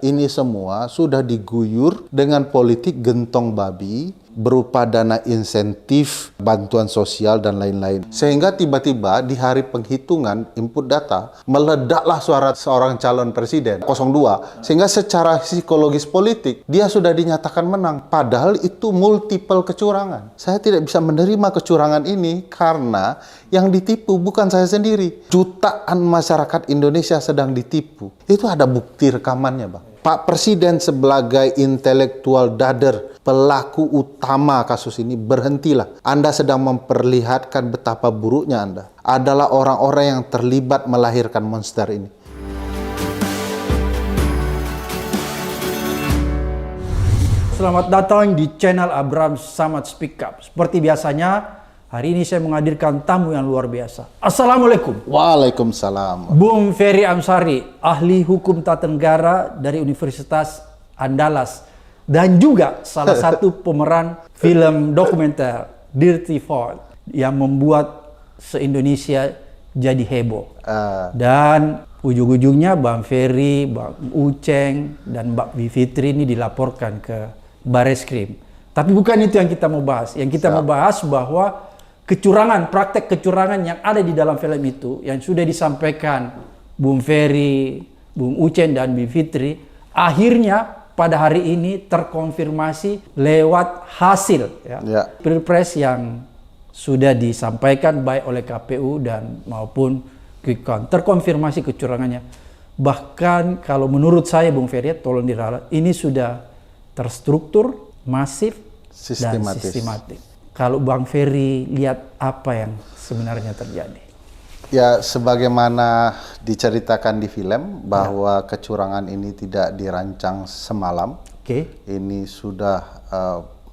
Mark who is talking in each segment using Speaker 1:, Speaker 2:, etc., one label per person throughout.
Speaker 1: Ini semua sudah diguyur dengan politik gentong babi berupa dana insentif, bantuan sosial, dan lain-lain. Sehingga tiba-tiba di hari penghitungan input data, meledaklah suara seorang calon presiden 02. Sehingga secara psikologis politik, dia sudah dinyatakan menang. Padahal itu multiple kecurangan. Saya tidak bisa menerima kecurangan ini karena yang ditipu bukan saya sendiri. Jutaan masyarakat Indonesia sedang ditipu. Itu ada bukti rekamannya, Bang. Pak Presiden sebagai intelektual dader, pelaku utama kasus ini, berhentilah. Anda sedang memperlihatkan betapa buruknya Anda. Adalah orang-orang yang terlibat melahirkan monster ini.
Speaker 2: Selamat datang di channel Abraham Samad Speak Up. Seperti biasanya, hari ini saya menghadirkan tamu yang luar biasa. Assalamualaikum.
Speaker 1: Waalaikumsalam.
Speaker 2: Bung Ferry Amsari, ahli hukum tata negara dari Universitas Andalas. Dan juga salah satu pemeran film dokumenter Dirty Fort yang membuat se-Indonesia jadi heboh. Dan ujung-ujungnya Bang Ferry, Bang Uceng, dan Mbak Bivitri ini dilaporkan ke Bareskrim. Tapi bukan itu yang kita mau bahas. Yang kita mau bahas bahwa kecurangan, praktek kecurangan yang ada di dalam film itu, yang sudah disampaikan Bung Ferry, Bung Uceng, dan Bivitri, akhirnya pada hari ini terkonfirmasi lewat hasil Pilpres yang sudah disampaikan baik oleh KPU dan maupun quick count. Terkonfirmasi kecurangannya. Bahkan kalau menurut saya Bung Ferry, tolong diralat, ini sudah terstruktur, masif, dan sistematik. Kalau Bang Ferry lihat apa yang sebenarnya terjadi?
Speaker 1: Ya, sebagaimana diceritakan di film bahwa kecurangan ini tidak dirancang semalam. Ini sudah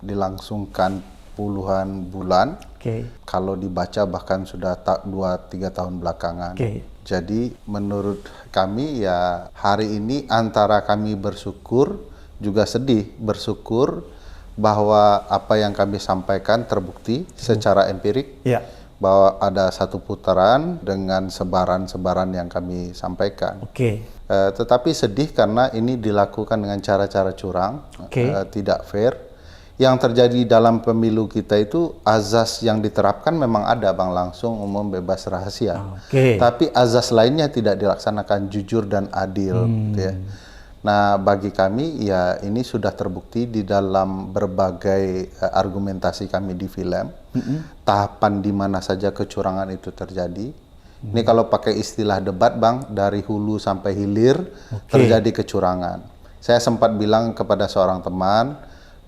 Speaker 1: dilangsungkan puluhan bulan. Kalau dibaca bahkan sudah 2-3 tahun belakangan. Jadi menurut kami ya hari ini antara kami bersyukur juga sedih. Bersyukur bahwa apa yang kami sampaikan terbukti secara empirik. Bahwa ada satu putaran dengan sebaran-sebaran yang kami sampaikan. Tetapi sedih karena ini dilakukan dengan cara-cara curang, tidak fair. Yang terjadi dalam pemilu kita itu azas yang diterapkan memang ada, Bang, langsung, umum, bebas, rahasia. Tapi azas lainnya tidak dilaksanakan jujur dan adil. Gitu ya. Nah, bagi kami ya ini sudah terbukti di dalam berbagai argumentasi kami di film, tahapan di mana saja kecurangan itu terjadi. Ini kalau pakai istilah debat, Bang, dari hulu sampai hilir terjadi kecurangan. Saya sempat bilang kepada seorang teman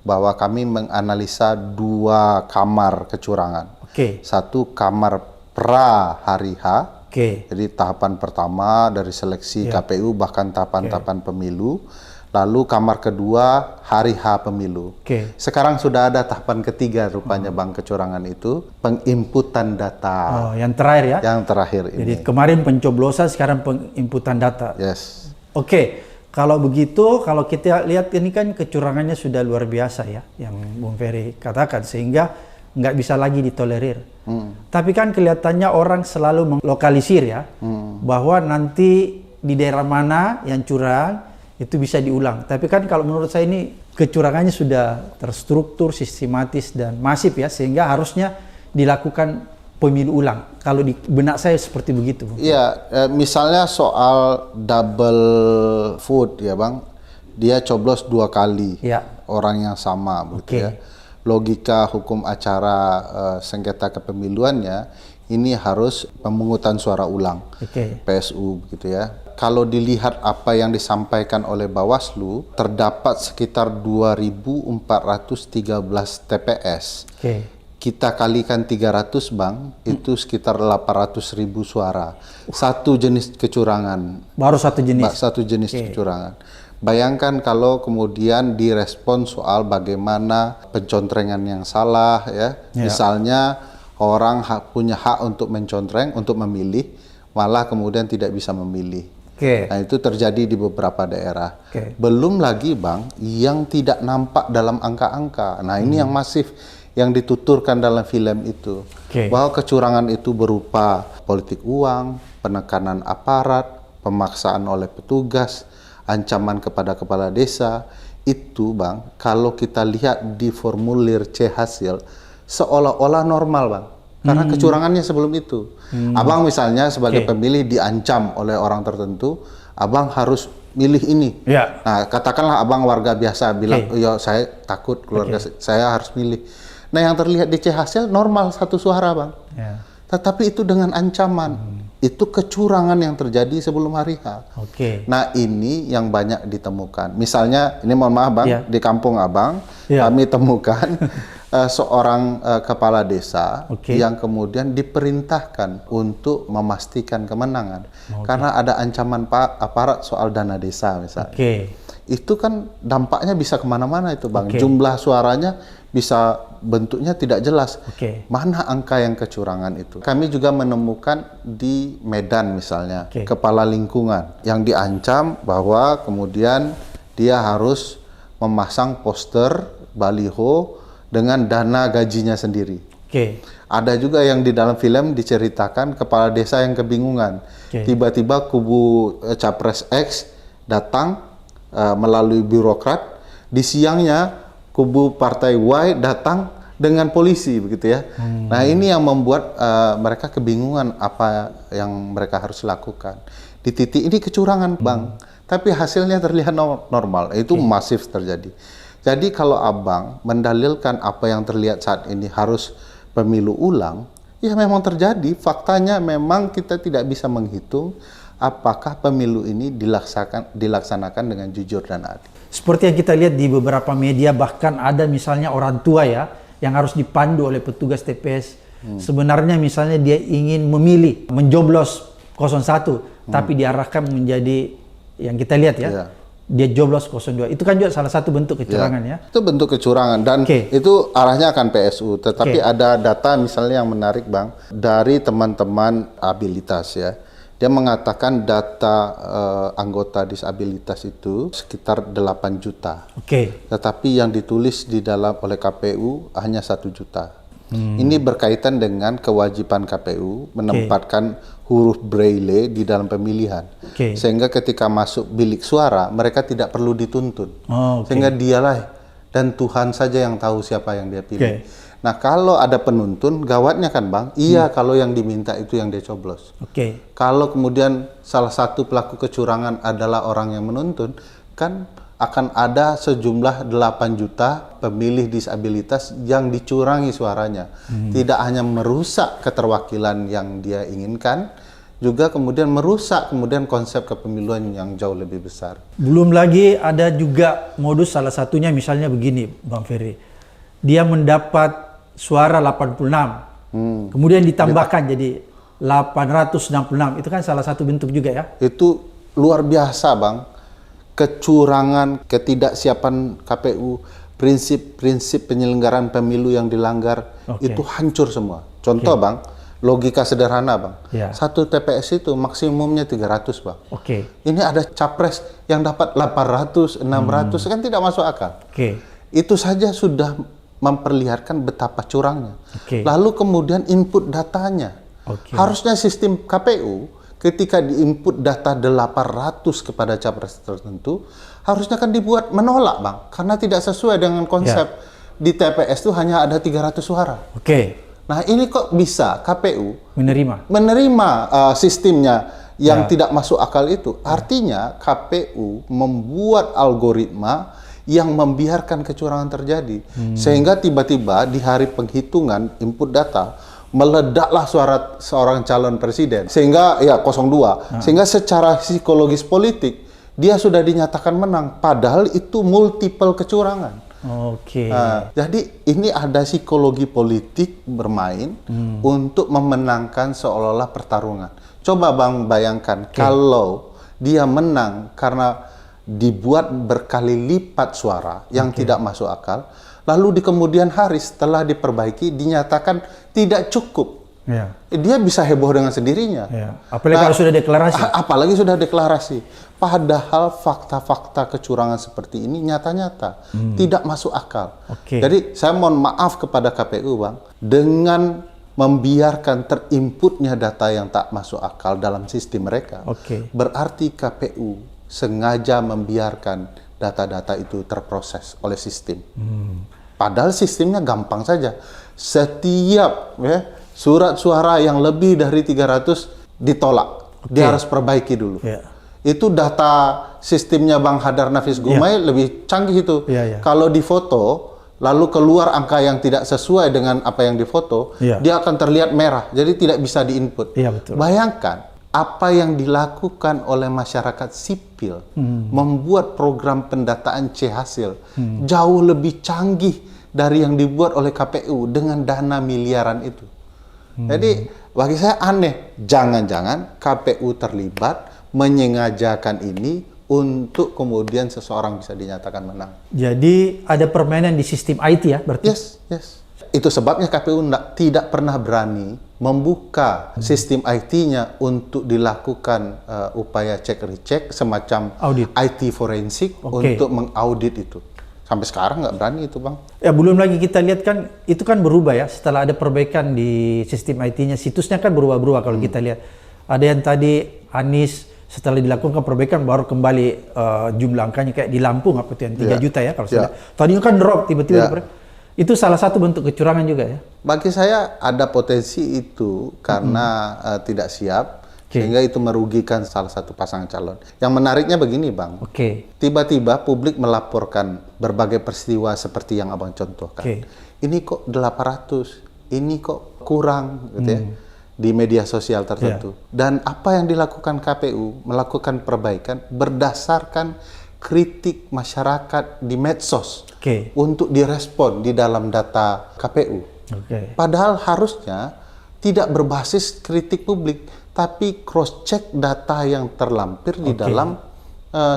Speaker 1: bahwa kami menganalisa 2 kamar kecurangan. Satu kamar pra hari H. Jadi tahapan pertama dari seleksi KPU bahkan tahapan-tahapan pemilu. Lalu kamar kedua hari H pemilu. Sekarang sudah ada tahapan ketiga rupanya, Bang, kecurangan itu. Penginputan data.
Speaker 2: Yang terakhir ya?
Speaker 1: Yang terakhir ini.
Speaker 2: Jadi kemarin pencoblosan, sekarang penginputan data. Kalau begitu, kalau kita lihat ini kan kecurangannya sudah luar biasa ya, yang Bung Ferry katakan, sehingga nggak bisa lagi ditolerir. Tapi kan kelihatannya orang selalu melokalisir ya, bahwa nanti di daerah mana yang curang itu bisa diulang. Tapi kan kalau menurut saya ini kecurangannya sudah terstruktur, sistematis, dan masif ya, sehingga harusnya dilakukan pemilu ulang. Kalau di benak saya seperti begitu.
Speaker 1: Iya, misalnya soal double vote ya, Bang, dia coblos 2 kali, orang yang sama, begitu ya. Logika hukum acara sengketa kepemiluannya ini harus pemungutan suara ulang, PSU, begitu ya. Kalau dilihat apa yang disampaikan oleh Bawaslu, terdapat sekitar 2.413 TPS. Kita kalikan 300, Bang, itu sekitar 800.000 suara. Satu jenis kecurangan.
Speaker 2: Baru satu jenis?
Speaker 1: Satu jenis kecurangan. Bayangkan kalau kemudian direspon soal bagaimana pencontrengan yang salah, ya. Misalnya orang punya hak untuk mencontreng, untuk memilih, malah kemudian tidak bisa memilih. Nah, itu terjadi di beberapa daerah. Belum lagi, Bang, yang tidak nampak dalam angka-angka. Nah, ini yang masif, yang dituturkan dalam film itu. Bahwa kecurangan itu berupa politik uang, penekanan aparat, pemaksaan oleh petugas, ancaman kepada kepala desa, itu Bang, kalau kita lihat di formulir C hasil, seolah-olah normal Bang. Karena kecurangannya sebelum itu. Abang misalnya sebagai pemilih diancam oleh orang tertentu, Abang harus milih ini. Nah, katakanlah Abang warga biasa bilang, ya saya takut keluarga saya harus milih. Nah, yang terlihat di C hasil normal 1 suara Bang. Tetapi itu dengan ancaman. Itu kecurangan yang terjadi sebelum hari H. Nah, ini yang banyak ditemukan. Misalnya, ini mohon maaf Bang, di kampung Abang, kami temukan seorang kepala desa yang kemudian diperintahkan untuk memastikan kemenangan. Karena ada ancaman aparat soal dana desa misalnya. Itu kan dampaknya bisa kemana-mana itu Bang. Jumlah suaranya bisa bentuknya tidak jelas. Mana angka yang kecurangan itu? Kami juga menemukan di Medan misalnya, kepala lingkungan yang diancam bahwa kemudian dia harus memasang poster, baliho dengan dana gajinya sendiri. Ada juga yang di dalam film diceritakan kepala desa yang kebingungan. Tiba-tiba kubu Capres X datang melalui birokrat, di siangnya kubu partai Y datang dengan polisi begitu ya. Nah, ini yang membuat mereka kebingungan apa yang mereka harus lakukan. Di titik ini kecurangan Bang, tapi hasilnya terlihat normal. Itu masif terjadi. Jadi kalau Abang mendalilkan apa yang terlihat saat ini harus pemilu ulang, ya memang terjadi. Faktanya memang kita tidak bisa menghitung apakah pemilu ini dilaksanakan dengan jujur dan adil.
Speaker 2: Seperti yang kita lihat di beberapa media, bahkan ada misalnya orang tua ya yang harus dipandu oleh petugas TPS. Sebenarnya misalnya dia ingin memilih, menjoblos 01, tapi diarahkan menjadi yang kita lihat ya. Dia joblos 02. Itu kan juga salah satu bentuk kecurangan ya.
Speaker 1: Itu bentuk kecurangan dan itu arahnya akan PSU. Tetapi ada data misalnya yang menarik Bang dari teman-teman abilitas ya. Dia mengatakan data anggota disabilitas itu sekitar 8 juta. Tetapi yang ditulis di dalam oleh KPU hanya 1 juta. Ini berkaitan dengan kewajiban KPU menempatkan huruf Braille di dalam pemilihan. Sehingga ketika masuk bilik suara, mereka tidak perlu dituntun. Sehingga dialah dan Tuhan saja yang tahu siapa yang dia pilih. Nah, kalau ada penuntun, gawatnya kan Bang, kalau yang diminta itu yang dia coblos. Kalau kemudian salah satu pelaku kecurangan adalah orang yang menuntun, kan akan ada sejumlah 8 juta pemilih disabilitas yang dicurangi suaranya. Tidak hanya merusak keterwakilan yang dia inginkan, juga kemudian merusak konsep kepemiluan yang jauh lebih besar.
Speaker 2: Belum lagi ada juga modus salah satunya misalnya begini Bang Ferry. Dia mendapat suara 86, kemudian ditambahkan jadi 866. Itu kan salah satu bentuk juga ya?
Speaker 1: Itu luar biasa Bang. Kecurangan, ketidaksiapan KPU, prinsip-prinsip penyelenggaraan pemilu yang dilanggar, itu hancur semua. Contoh Bang, logika sederhana Bang, satu TPS itu maksimumnya 300 Bang. Ini ada capres yang dapat 800, 600, kan tidak masuk akal. Itu saja sudah memperlihatkan betapa curangnya. Lalu kemudian input datanya. Harusnya sistem KPU ketika diinput data 800 kepada capres tertentu, harusnya kan dibuat menolak Bang, karena tidak sesuai dengan konsep di TPS itu hanya ada 300 suara. Nah, ini kok bisa KPU menerima sistemnya yang tidak masuk akal itu? Artinya KPU membuat algoritma yang membiarkan kecurangan terjadi, sehingga tiba-tiba di hari penghitungan input data meledaklah suara seorang calon presiden sehingga 02 sehingga secara psikologis politik dia sudah dinyatakan menang padahal itu multiple kecurangan. Jadi ini ada psikologi politik bermain untuk memenangkan seolah-olah pertarungan. Coba Bang bayangkan kalau dia menang karena dibuat berkali lipat suara yang tidak masuk akal, lalu di kemudian hari setelah diperbaiki dinyatakan tidak cukup. Dia bisa heboh dengan sendirinya.
Speaker 2: Apalagi kalau sudah deklarasi.
Speaker 1: Apalagi sudah deklarasi. Padahal fakta-fakta kecurangan seperti ini nyata-nyata tidak masuk akal. Jadi saya mohon maaf kepada KPU Bang, dengan membiarkan terinputnya data yang tak masuk akal dalam sistem mereka, berarti KPU sengaja membiarkan data-data itu terproses oleh sistem. Padahal sistemnya gampang saja. Setiap surat suara yang lebih dari 300 ditolak. Dia harus perbaiki dulu. Itu data sistemnya Bang Hadar Nafis Gumai lebih canggih itu. Kalau difoto, lalu keluar angka yang tidak sesuai dengan apa yang difoto, dia akan terlihat merah. Jadi tidak bisa diinput. Bayangkan apa yang dilakukan oleh masyarakat sipil membuat program pendataan C-hasil jauh lebih canggih dari yang dibuat oleh KPU dengan dana miliaran itu. Jadi bagi saya aneh, jangan-jangan KPU terlibat menyengajakan ini untuk kemudian seseorang bisa dinyatakan menang.
Speaker 2: Jadi ada permainan di sistem IT ya berarti?
Speaker 1: Yes. Itu sebabnya KPU tidak pernah berani membuka sistem IT-nya untuk dilakukan upaya cek-recek semacam
Speaker 2: audit.
Speaker 1: IT forensik untuk mengaudit itu. Sampai sekarang nggak berani itu, Bang.
Speaker 2: Ya, belum lagi kita lihat kan, itu kan berubah ya, setelah ada perbaikan di sistem IT-nya, situsnya kan berubah-berubah kalau kita lihat. Ada yang tadi Anies, setelah dilakukan perbaikan baru kembali jumlah angkanya kayak di Lampung apa itu yang 3 juta ya kalau sudah. Tadinya kan drop tiba-tiba. Itu salah satu bentuk kecurangan juga ya? Bagi
Speaker 1: saya ada potensi itu karena tidak siap. Sehingga itu merugikan salah satu pasangan calon. Yang menariknya begini, Bang. Tiba-tiba publik melaporkan berbagai peristiwa seperti yang Abang contohkan. Ini kok 800, ini kok kurang, gitu ya, di media sosial tertentu. Dan apa yang dilakukan KPU, melakukan perbaikan berdasarkan kritik masyarakat di medsos untuk direspon di dalam data KPU. Padahal harusnya tidak berbasis kritik publik, tapi cross-check data yang terlampir di dalam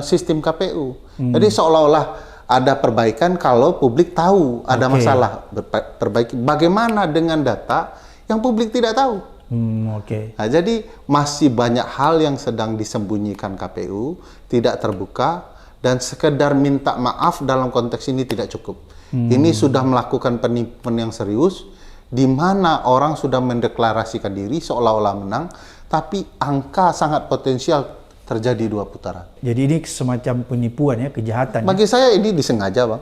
Speaker 1: sistem KPU. Jadi seolah-olah ada perbaikan kalau publik tahu ada masalah, perbaiki. Bagaimana dengan data yang publik tidak tahu? Nah, jadi masih banyak hal yang sedang disembunyikan KPU, tidak terbuka, dan sekedar minta maaf dalam konteks ini tidak cukup. Ini sudah melakukan penipuan yang serius, di mana orang sudah mendeklarasikan diri seolah-olah menang, tapi angka sangat potensial terjadi 2 putaran. Jadi ini semacam penipuan ya, kejahatan. Bagi saya ini disengaja, Bang.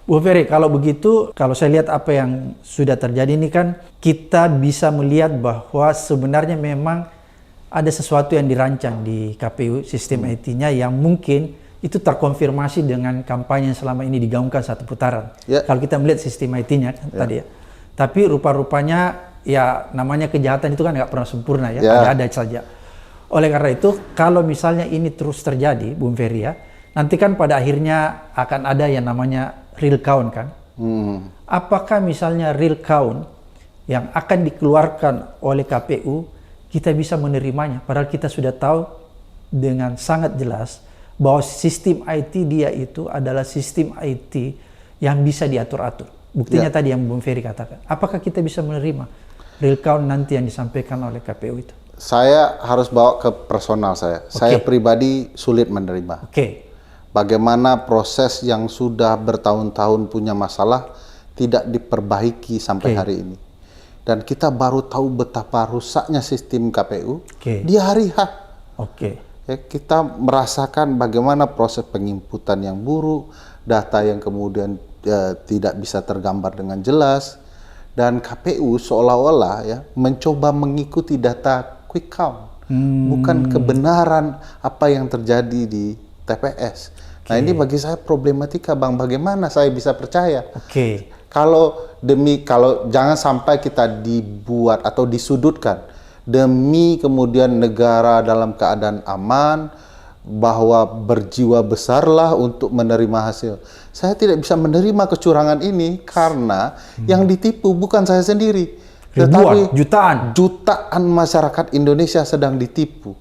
Speaker 1: Bu Ferry, kalau begitu, kalau saya lihat apa yang sudah terjadi ini kan, kita bisa melihat bahwa sebenarnya memang ada sesuatu yang dirancang di KPU, sistem IT-nya yang mungkin itu terkonfirmasi dengan kampanye yang selama ini digaungkan 1 putaran. Kalau kita melihat sistem IT-nya kan tadi ya. Tapi rupa-rupanya ya namanya kejahatan itu kan nggak pernah sempurna ya, ada saja. Oleh karena itu, kalau misalnya ini terus terjadi, Bung Ferry ya, nanti kan pada akhirnya akan ada yang namanya real count kan. Apakah misalnya real count yang akan dikeluarkan oleh KPU, kita bisa menerimanya? Padahal kita sudah tahu dengan sangat jelas bahwa sistem IT dia itu adalah sistem IT yang bisa diatur-atur. Buktinya tadi yang Bung Ferry katakan. Apakah kita bisa menerima real count nanti yang disampaikan oleh KPU itu? Saya harus bawa ke personal saya. Saya pribadi sulit menerima. Bagaimana proses yang sudah bertahun-tahun punya masalah tidak diperbaiki sampai hari ini. Dan kita baru tahu betapa rusaknya sistem KPU di hari H. Kita merasakan bagaimana proses penginputan yang buruk, data yang kemudian tidak bisa tergambar dengan jelas, dan KPU seolah-olah ya mencoba mengikuti data quick count, bukan kebenaran apa yang terjadi di TPS. Nah ini bagi saya problematika, Bang. Bagaimana saya bisa percaya? Kalau jangan sampai kita dibuat atau disudutkan demi kemudian negara dalam keadaan aman, bahwa berjiwa besarlah untuk menerima hasil. Saya tidak bisa menerima kecurangan ini karena yang ditipu bukan saya sendiri, tetapi jutaan masyarakat Indonesia sedang ditipu.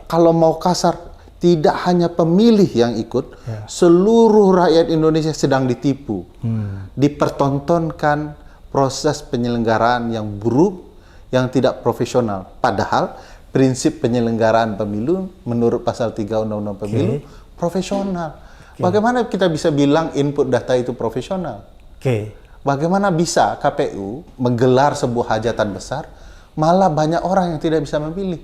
Speaker 1: Kalau mau kasar, tidak hanya pemilih yang ikut, seluruh rakyat Indonesia sedang ditipu. Dipertontonkan proses penyelenggaraan yang buruk, yang tidak profesional. Padahal prinsip penyelenggaraan pemilu menurut pasal 3 Undang-Undang Pemilu profesional. Bagaimana kita bisa bilang input data itu profesional? Bagaimana bisa KPU menggelar sebuah hajatan besar, malah banyak orang yang tidak bisa memilih?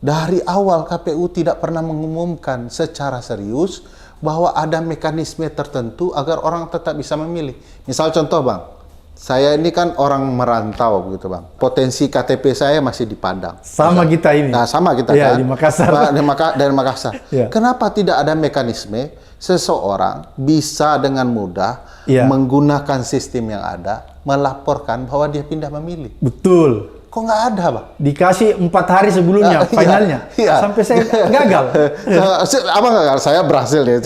Speaker 1: dari awal KPU tidak pernah mengumumkan secara serius bahwa ada mekanisme tertentu agar orang tetap bisa memilih. Misal contoh Bang, saya ini kan orang merantau gitu Bang. Potensi KTP saya masih di Padang.
Speaker 2: Sama kita ini.
Speaker 1: Nah, sama kita
Speaker 2: ya,
Speaker 1: kan.
Speaker 2: di Makassar.
Speaker 1: Dari Makassar.
Speaker 2: Ya.
Speaker 1: Kenapa tidak ada mekanisme seseorang bisa dengan mudah menggunakan sistem yang ada, melaporkan bahwa dia pindah memilih?
Speaker 2: Betul.
Speaker 1: Kok nggak ada, Bang?
Speaker 2: Dikasih 4 hari sebelumnya, finalnya. Sampai saya gagal.
Speaker 1: Apa gagal? Saya berhasil ya.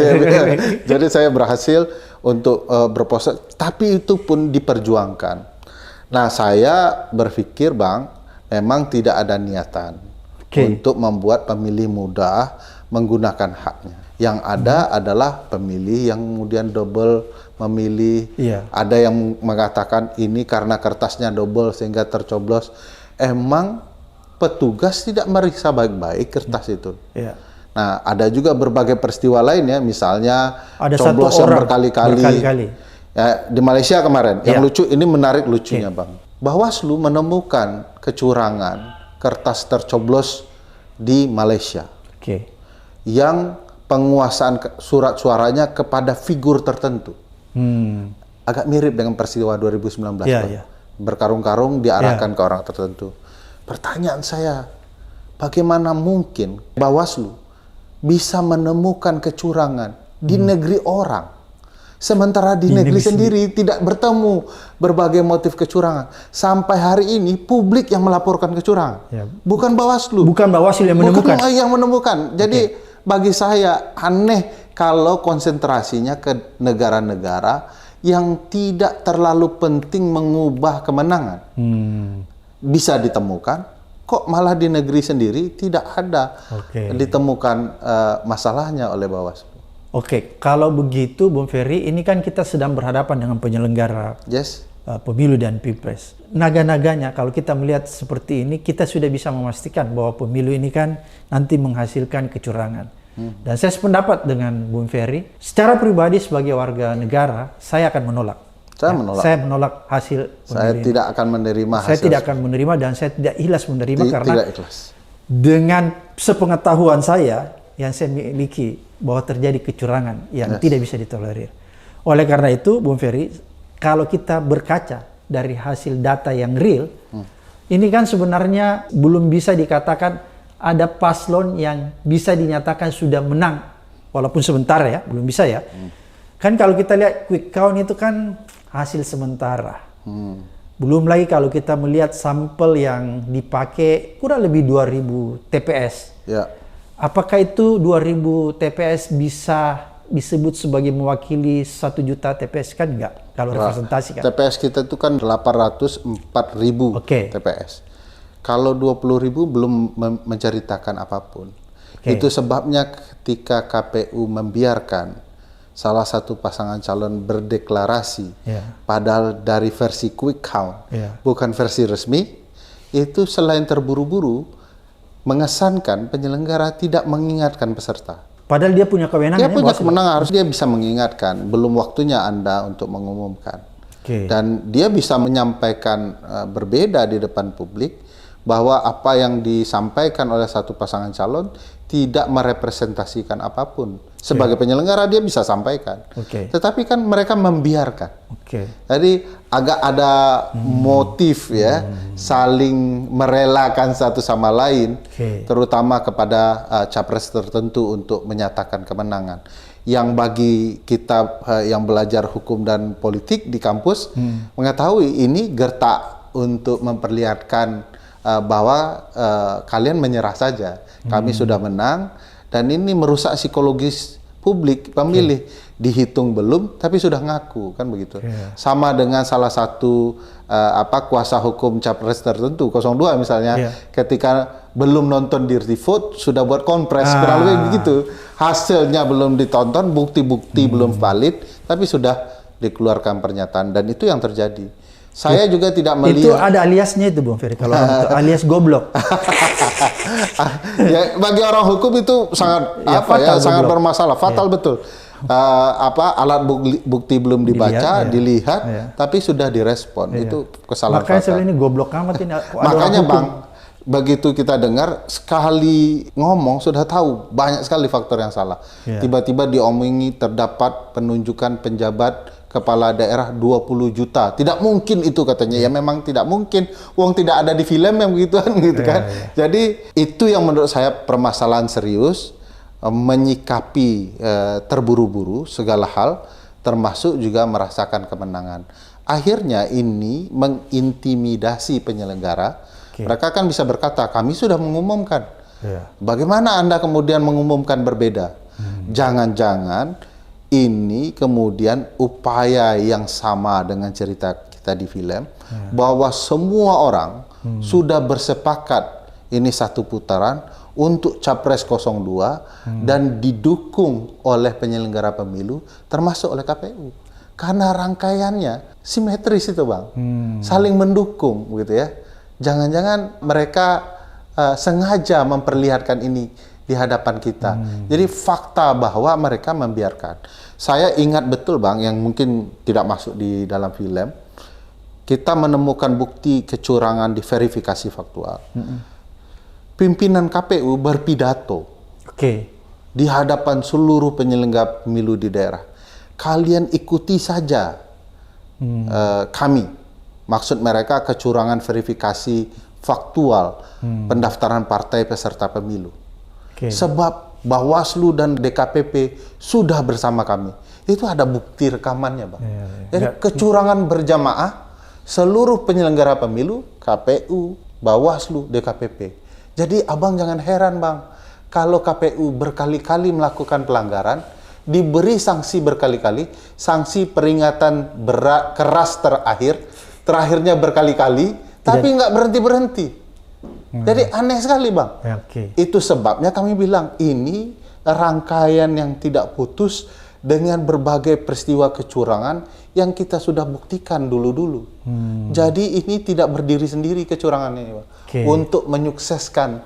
Speaker 1: Jadi saya berhasil untuk berproses, tapi itu pun diperjuangkan. Nah, saya berpikir, Bang, memang tidak ada niatan untuk membuat pemilih mudah menggunakan haknya. Yang ada adalah pemilih yang kemudian double memilih. Ada yang mengatakan ini karena kertasnya double sehingga tercoblos. Emang petugas tidak meriksa baik-baik kertas itu. Nah, ada juga berbagai peristiwa lain ya, misalnya
Speaker 2: ada
Speaker 1: coblos
Speaker 2: satu
Speaker 1: yang
Speaker 2: orang
Speaker 1: berkali-kali. Ya, di Malaysia kemarin, yang lucu, ini menarik lucunya Bang. Bawaslu menemukan kecurangan kertas tercoblos di Malaysia. Yang penguasaan surat suaranya kepada figur tertentu. Agak mirip dengan peristiwa 2019. Berkarung-karung diarahkan ke orang tertentu. Pertanyaan saya, bagaimana mungkin Bawaslu bisa menemukan kecurangan di negeri orang, sementara di negeri sendiri tidak bertemu berbagai motif kecurangan? Sampai hari ini publik yang melaporkan kecurangan, bukan Bawaslu.
Speaker 2: Bukan Bawaslu yang menemukan.
Speaker 1: Bukan yang menemukan. Jadi bagi saya aneh kalau konsentrasinya ke negara-negara yang tidak terlalu penting mengubah kemenangan. Bisa ditemukan, kok malah di negeri sendiri tidak ada ditemukan masalahnya oleh Bawaslu.
Speaker 2: Kalau begitu Bung Ferry, ini kan kita sedang berhadapan dengan penyelenggara pemilu dan pilpres. Naga-naganya kalau kita melihat seperti ini, kita sudah bisa memastikan bahwa pemilu ini kan nanti menghasilkan kecurangan. Dan saya sependapat dengan Bung Ferry. Secara pribadi sebagai warga negara, saya akan menolak. Saya menolak hasil pemilu.
Speaker 1: Saya tidak akan menerima hasil.
Speaker 2: Saya tidak akan menerima dan saya tidak ikhlas menerima karena dengan sepengetahuan saya yang saya miliki bahwa terjadi kecurangan yang tidak bisa ditolerir. Oleh karena itu, Bung Ferry, kalau kita berkaca dari hasil data yang real, ini kan sebenarnya belum bisa dikatakan ada paslon yang bisa dinyatakan sudah menang, walaupun sebentar ya, belum bisa ya. Kan kalau kita lihat quick count itu kan hasil sementara. Belum lagi kalau kita melihat sampel yang dipakai kurang lebih 2000 TPS. Apakah itu 2000 TPS bisa disebut sebagai mewakili 1 juta TPS? Kan enggak, kalau representasi kan.
Speaker 1: TPS kita itu kan 804.000 TPS. Kalau 20.000 belum menceritakan apapun. Itu sebabnya ketika KPU membiarkan salah satu pasangan calon berdeklarasi, padahal dari versi quick count, bukan versi resmi, itu selain terburu-buru, mengesankan penyelenggara tidak mengingatkan peserta.
Speaker 2: Padahal dia punya kewenangan.
Speaker 1: Dia punya kewenangan, harus dia bisa mengingatkan. Belum waktunya Anda untuk mengumumkan. Dan dia bisa menyampaikan berbeda di depan publik, bahwa apa yang disampaikan oleh satu pasangan calon tidak merepresentasikan apapun. Sebagai penyelenggara dia bisa sampaikan. Tetapi kan mereka membiarkan. Jadi agak ada motif ya, saling merelakan satu sama lain, terutama kepada capres tertentu untuk menyatakan kemenangan. Yang bagi kita yang belajar hukum dan politik di kampus mengetahui ini gertak untuk memperlihatkan bahwa kalian menyerah saja, kami sudah menang, dan ini merusak psikologis publik pemilih. Dihitung belum, tapi sudah ngaku, kan begitu. Sama dengan salah satu kuasa hukum capres tertentu, 02 misalnya, ketika belum nonton Dirty Vote sudah buat konpres, kurang lebih begitu. Hasilnya belum ditonton, bukti-bukti belum valid, tapi sudah dikeluarkan pernyataan, dan itu yang terjadi. Saya juga tidak melihat.
Speaker 2: Itu ada aliasnya itu, Bung Ferry. Kalau alias goblok.
Speaker 1: Ya, bagi orang hukum itu sangat sangat bermasalah, fatal betul. Alat bukti belum dibaca, dilihat, tapi sudah direspon. Itu kesalahan
Speaker 2: makanya
Speaker 1: fatal.
Speaker 2: ini goblok amat ini.
Speaker 1: Makanya Bang, begitu kita dengar, sekali ngomong sudah tahu banyak sekali faktor yang salah. Tiba-tiba diomongi terdapat penunjukan penjabat kepala daerah 20 juta. Tidak mungkin itu katanya. Ya memang tidak mungkin. Uang tidak ada di film yang begituan gitu kan. Jadi itu yang menurut saya permasalahan serius, menyikapi terburu-buru segala hal, termasuk juga merasakan kemenangan. Akhirnya ini mengintimidasi penyelenggara. Mereka kan bisa berkata, kami sudah mengumumkan. Bagaimana Anda kemudian mengumumkan berbeda? Jangan-jangan ini kemudian upaya yang sama dengan cerita kita di film, bahwa semua orang sudah bersepakat ini satu putaran untuk Capres 02 dan didukung oleh penyelenggara pemilu, termasuk oleh KPU. Karena rangkaiannya simetris itu, Bang. Saling mendukung gitu ya. Jangan-jangan mereka sengaja memperlihatkan ini di hadapan kita. Jadi fakta bahwa mereka membiarkan. Saya ingat betul, Bang, yang mungkin tidak masuk di dalam film. Kita menemukan bukti kecurangan di verifikasi faktual. Pimpinan KPU berpidato di hadapan seluruh penyelenggara pemilu di daerah. Kalian ikuti saja kami. Maksud mereka kecurangan verifikasi faktual pendaftaran partai peserta pemilu. Sebab Bawaslu dan DKPP sudah bersama kami. Itu ada bukti rekamannya, Bang. Jadi kecurangan berjamaah seluruh penyelenggara pemilu, KPU, Bawaslu, DKPP. Jadi abang jangan heran, Bang, kalau KPU berkali-kali melakukan pelanggaran, diberi sanksi berkali-kali, sanksi peringatan keras terakhirnya berkali-kali, tapi nggak berhenti-berhenti. Jadi aneh sekali, Bang. Itu sebabnya kami bilang, ini rangkaian yang tidak putus dengan berbagai peristiwa kecurangan yang kita sudah buktikan dulu-dulu. Jadi ini tidak berdiri sendiri kecurangan ini, Bang. Untuk menyukseskan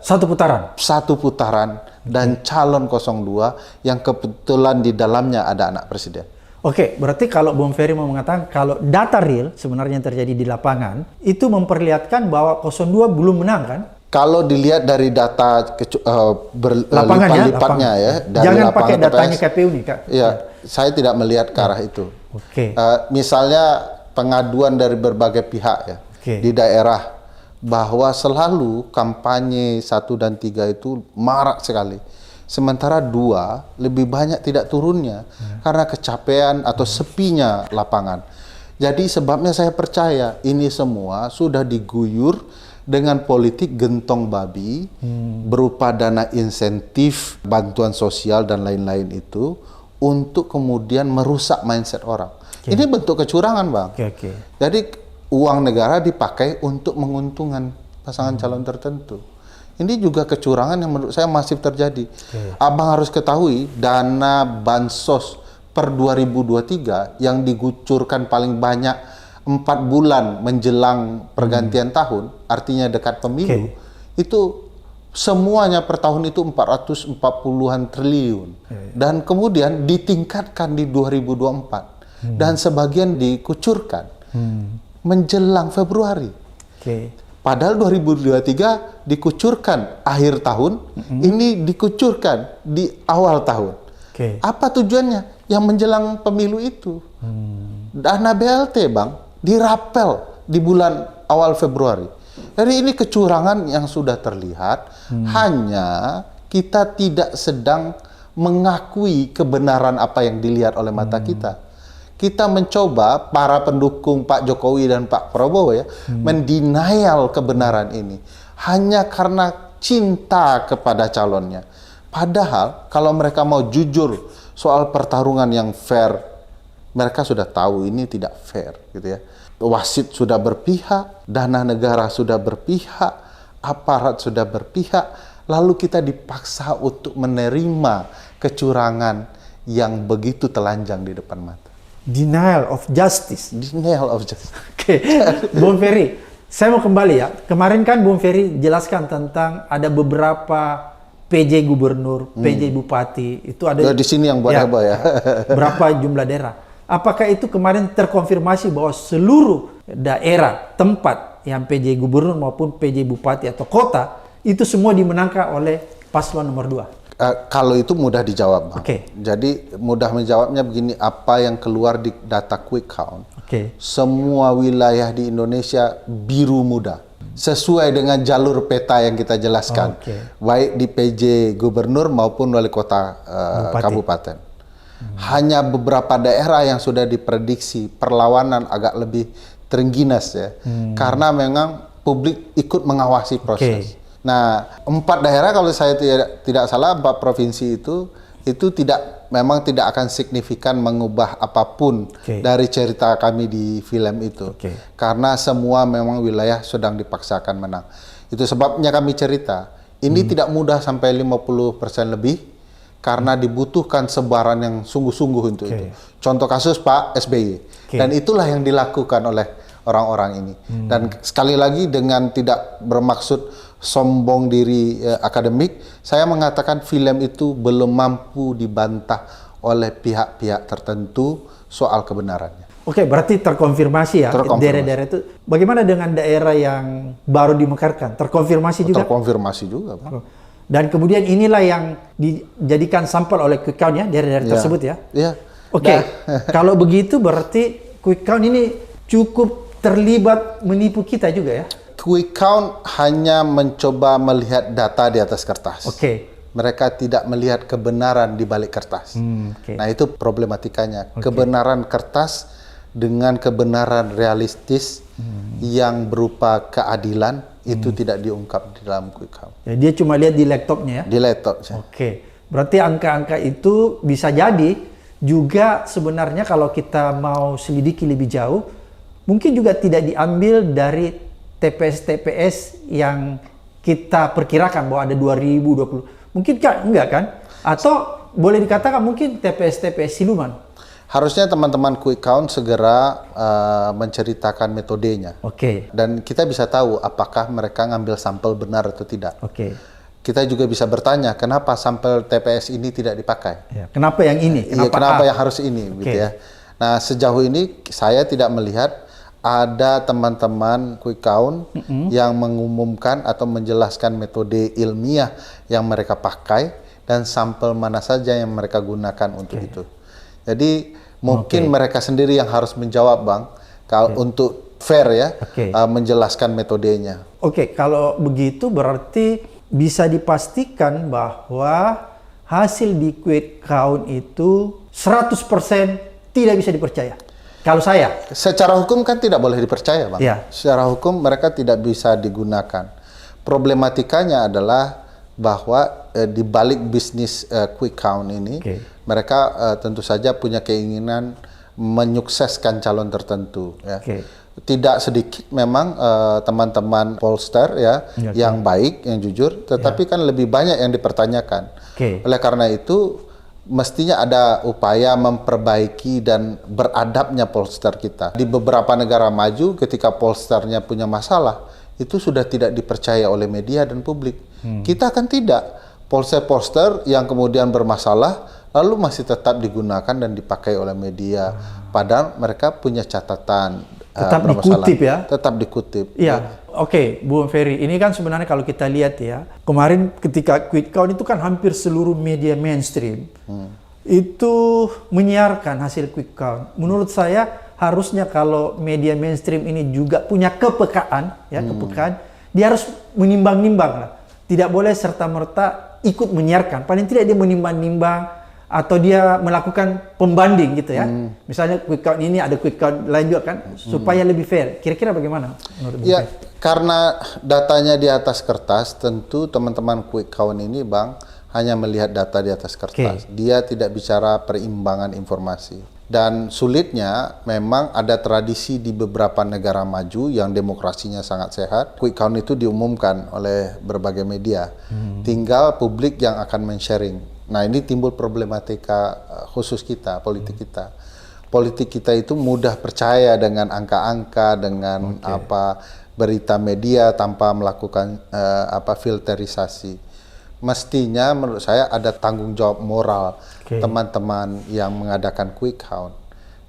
Speaker 1: satu putaran dan calon 02 yang kebetulan di dalamnya ada anak presiden.
Speaker 2: Berarti kalau Bung Ferry mau mengatakan kalau data real sebenarnya yang terjadi di lapangan itu memperlihatkan bahwa 02 belum menang, kan?
Speaker 1: Kalau dilihat dari data berlipat-lipatnya ya, dari
Speaker 2: jangan pakai datanya KPU nih, Kak.
Speaker 1: Ya, saya tidak melihat ke arah itu. Misalnya pengaduan dari berbagai pihak ya di daerah bahwa selalu kampanye 1 dan 3 itu marak sekali. Sementara 2 lebih banyak tidak turunnya karena kecapean atau sepinya lapangan. Jadi sebabnya saya percaya ini semua sudah diguyur dengan politik gentong babi berupa dana insentif, bantuan sosial dan lain-lain itu untuk kemudian merusak mindset orang. Ini bentuk kecurangan, Bang. Jadi uang negara dipakai untuk menguntungkan pasangan calon tertentu. Ini juga kecurangan yang menurut saya masif terjadi. Abang harus ketahui dana bansos per 2023 yang digucurkan paling banyak 4 bulan menjelang pergantian tahun, artinya dekat pemilu, itu semuanya per tahun itu 440-an triliun. Dan kemudian ditingkatkan di 2024 dan sebagian dikucurkan menjelang Februari. Padahal 2023 dikucurkan akhir tahun, ini dikucurkan di awal tahun. Apa tujuannya? Yang menjelang pemilu itu. Dana BLT, Bang, dirapel di bulan awal Februari. Jadi ini kecurangan yang sudah terlihat, hanya kita tidak sedang mengakui kebenaran apa yang dilihat oleh mata kita. Kita mencoba, para pendukung Pak Jokowi dan Pak Prabowo ya, mendenial kebenaran ini hanya karena cinta kepada calonnya. Padahal kalau mereka mau jujur soal pertarungan yang fair, mereka sudah tahu ini tidak fair gitu ya. Wasit sudah berpihak, dana negara sudah berpihak, aparat sudah berpihak, lalu kita dipaksa untuk menerima kecurangan yang begitu telanjang di depan mata.
Speaker 2: Denial of justice.
Speaker 1: Denial of justice.
Speaker 2: Bung Ferry, saya mau kembali ya. Kemarin kan Bung Ferry jelaskan tentang ada beberapa PJ gubernur, PJ bupati, itu ada
Speaker 1: di sini yang buat heboh ya.
Speaker 2: Berapa jumlah daerah? Apakah itu kemarin terkonfirmasi bahwa seluruh daerah tempat yang PJ Gubernur maupun PJ Bupati atau Kota, itu semua dimenangkan oleh paslon nomor 2.
Speaker 1: Kalau itu mudah dijawab, Bang.
Speaker 2: Oke.
Speaker 1: Jadi mudah menjawabnya begini, apa yang keluar di data quick count, semua wilayah di Indonesia biru muda. Sesuai dengan jalur peta yang kita jelaskan, baik di PJ Gubernur maupun Wali Kota Kabupaten. Hanya beberapa daerah yang sudah diprediksi perlawanan agak lebih terengginas ya, karena memang publik ikut mengawasi proses. Nah, 4 daerah kalau saya tidak salah, 4 provinsi itu memang tidak akan signifikan mengubah apapun dari cerita kami di film itu. Karena semua memang wilayah sedang dipaksakan menang. Itu sebabnya kami cerita, ini tidak mudah sampai 50% lebih, karena dibutuhkan sebaran yang sungguh-sungguh untuk itu. Contoh kasus Pak SBY. Dan itulah yang dilakukan oleh orang-orang ini. Dan sekali lagi dengan tidak bermaksud sombong diri akademik, saya mengatakan film itu belum mampu dibantah oleh pihak-pihak tertentu soal kebenarannya.
Speaker 2: Oke, berarti terkonfirmasi ya daerah-daerah itu. Bagaimana dengan daerah yang baru dimekarkan? Terkonfirmasi juga?
Speaker 1: Terkonfirmasi juga, Pak.
Speaker 2: Dan kemudian inilah yang dijadikan sampel oleh quick count ya, daerah-daerah tersebut ya?
Speaker 1: Iya.
Speaker 2: Oke, kalau begitu berarti quick count ini cukup terlibat menipu kita juga ya?
Speaker 1: Quick count hanya mencoba melihat data di atas kertas. Mereka tidak melihat kebenaran di balik kertas. Nah, itu problematikanya. Kebenaran kertas dengan kebenaran realistis yang berupa keadilan itu tidak diungkap di dalam quick count.
Speaker 2: Ya, dia cuma lihat di laptopnya ya? Di
Speaker 1: laptop.
Speaker 2: Berarti angka-angka itu bisa jadi juga sebenarnya kalau kita mau selidiki lebih jauh, mungkin juga tidak diambil dari TPS-TPS yang kita perkirakan bahwa ada 2020. Mungkin enggak kan? Atau boleh dikatakan mungkin TPS-TPS siluman?
Speaker 1: Harusnya teman-teman quick count segera menceritakan metodenya. Dan kita bisa tahu apakah mereka ngambil sampel benar atau tidak. Kita juga bisa bertanya, kenapa sampel TPS ini tidak dipakai?
Speaker 2: Kenapa yang ini?
Speaker 1: Kenapa yang harus ini? Gitu ya. Nah, sejauh ini saya tidak melihat ada teman-teman quick count yang mengumumkan atau menjelaskan metode ilmiah yang mereka pakai dan sampel mana saja yang mereka gunakan untuk itu. Jadi mungkin mereka sendiri yang harus menjawab, Bang, kalau untuk fair ya, menjelaskan metodenya.
Speaker 2: Kalau begitu berarti bisa dipastikan bahwa hasil di quick count itu 100% tidak bisa dipercaya. Kalau saya,
Speaker 1: secara hukum kan tidak boleh dipercaya, Bang. Secara hukum mereka tidak bisa digunakan. Problematikanya adalah bahwa di balik bisnis quick count ini, mereka tentu saja punya keinginan menyukseskan calon tertentu. Ya. Tidak sedikit memang teman-teman pollster ya, yang baik, yang jujur, tetapi kan lebih banyak yang dipertanyakan. Oleh karena itu, mestinya ada upaya memperbaiki dan beradabnya pollster kita. Di beberapa negara maju, ketika pollsternya punya masalah, itu sudah tidak dipercaya oleh media dan publik. Kita kan tidak. Pollster yang kemudian bermasalah, lalu masih tetap digunakan dan dipakai oleh media. Padahal mereka punya catatan.
Speaker 2: Tetap dikutip ya?
Speaker 1: Tetap dikutip.
Speaker 2: Iya. Bu Ferry, ini kan sebenarnya kalau kita lihat ya, kemarin ketika quick count itu kan hampir seluruh media mainstream itu menyiarkan hasil quick count. Menurut saya harusnya kalau media mainstream ini juga punya kepekaan, dia harus menimbang-nimbang lah. Tidak boleh serta-merta ikut menyiarkan. Paling tidak dia menimbang-nimbang atau dia melakukan pembanding gitu ya. Misalnya quick count ini ada quick count lain juga kan, supaya lebih fair. Kira-kira bagaimana menurut
Speaker 1: ya, karena datanya di atas kertas, tentu teman-teman quick count ini, Bang, hanya melihat data di atas kertas. Dia tidak bicara perimbangan informasi. Dan sulitnya memang ada tradisi di beberapa negara maju yang demokrasinya sangat sehat. Quick count itu diumumkan oleh berbagai media. Tinggal publik yang akan men-sharing. Nah, ini timbul problematika khusus kita, politik kita. Politik kita itu mudah percaya dengan angka-angka, dengan berita media tanpa melakukan filterisasi. Mestinya menurut saya ada tanggung jawab moral teman-teman yang mengadakan quick count.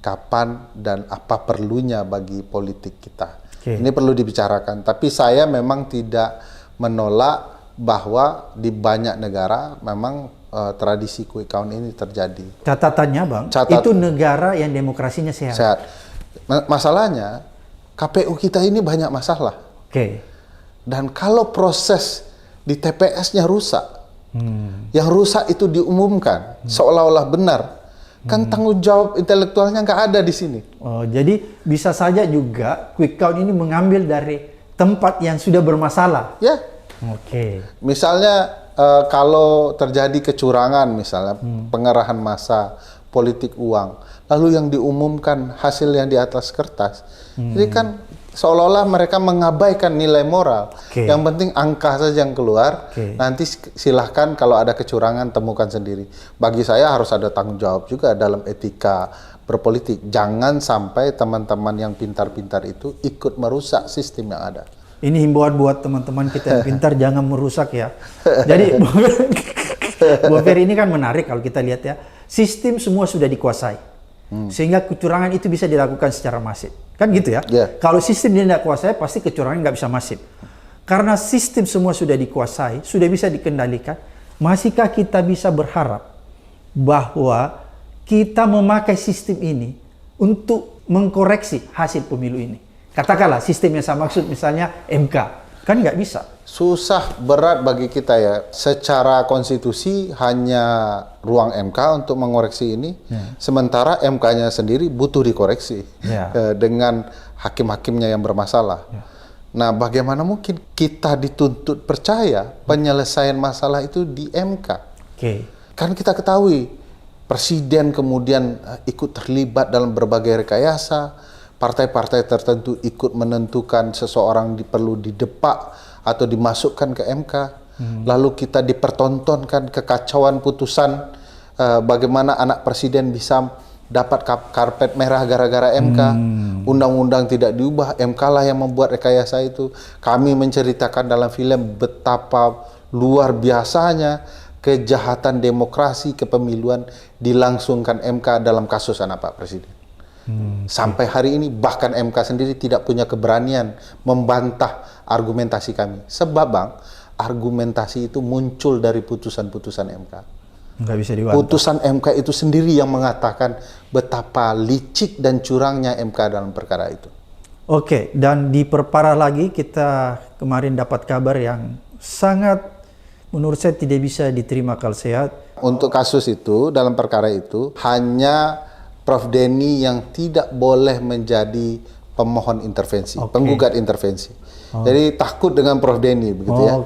Speaker 1: Kapan dan apa perlunya bagi politik kita. Ini perlu dibicarakan. Tapi saya memang tidak menolak bahwa di banyak negara memang tradisi quick count ini terjadi.
Speaker 2: Catatannya Bang, itu negara yang demokrasinya sehat.
Speaker 1: Masalahnya KPU kita ini banyak masalah. Dan kalau proses di TPS-nya rusak, yang rusak itu diumumkan seolah-olah benar, kan tanggung jawab intelektualnya nggak ada di sini.
Speaker 2: Oh, jadi bisa saja juga quick count ini mengambil dari tempat yang sudah bermasalah.
Speaker 1: Ya. Misalnya kalau terjadi kecurangan, misalnya pengerahan massa, politik uang, lalu yang diumumkan hasil yang di atas kertas, jadi kan seolah-olah mereka mengabaikan nilai moral. Yang penting angka saja yang keluar. Nanti silahkan kalau ada kecurangan temukan sendiri. Bagi saya harus ada tanggung jawab juga dalam etika berpolitik. Jangan sampai teman-teman yang pintar-pintar itu ikut merusak sistem yang ada.
Speaker 2: Ini himbauan buat teman-teman kita yang pintar, jangan merusak ya. Jadi Bu Ferry ini kan menarik kalau kita lihat ya. Sistem semua sudah dikuasai. Sehingga kecurangan itu bisa dilakukan secara masif. Kan gitu ya? Kalau sistem tidak kuasai, pasti kecurangan nggak bisa masif. Karena sistem semua sudah dikuasai, sudah bisa dikendalikan, masihkah kita bisa berharap bahwa kita memakai sistem ini untuk mengkoreksi hasil pemilu ini? Katakanlah sistem yang saya maksud misalnya MK, kan nggak bisa.
Speaker 1: Susah, berat bagi kita ya. Secara konstitusi hanya ruang MK untuk mengoreksi ini, sementara MK-nya sendiri butuh dikoreksi dengan hakim-hakimnya yang bermasalah. Nah, bagaimana mungkin kita dituntut percaya penyelesaian masalah itu di MK? Kan kita ketahui, presiden kemudian ikut terlibat dalam berbagai rekayasa, partai-partai tertentu ikut menentukan seseorang perlu didepak atau dimasukkan ke MK, lalu kita dipertontonkan kekacauan putusan, bagaimana anak presiden bisa dapat karpet merah gara-gara MK, undang-undang tidak diubah, MK lah yang membuat rekayasa itu. Kami menceritakan dalam film betapa luar biasanya kejahatan demokrasi kepemiluan dilangsungkan MK dalam kasus anak Pak Presiden. Sampai hari ini bahkan MK sendiri tidak punya keberanian membantah argumentasi kami. Sebab Bang, argumentasi itu muncul dari putusan-putusan MK.
Speaker 2: Nggak bisa dibantah.
Speaker 1: Putusan MK itu sendiri yang mengatakan betapa licik dan curangnya MK dalam perkara itu.
Speaker 2: Dan diperparah lagi, kita kemarin dapat kabar yang sangat menurut saya tidak bisa diterima akal sehat.
Speaker 1: Untuk kasus itu, dalam perkara itu, hanya Prof. Denny yang tidak boleh menjadi pemohon intervensi, penggugat intervensi. Jadi takut dengan Prof. Denny, begitu ya.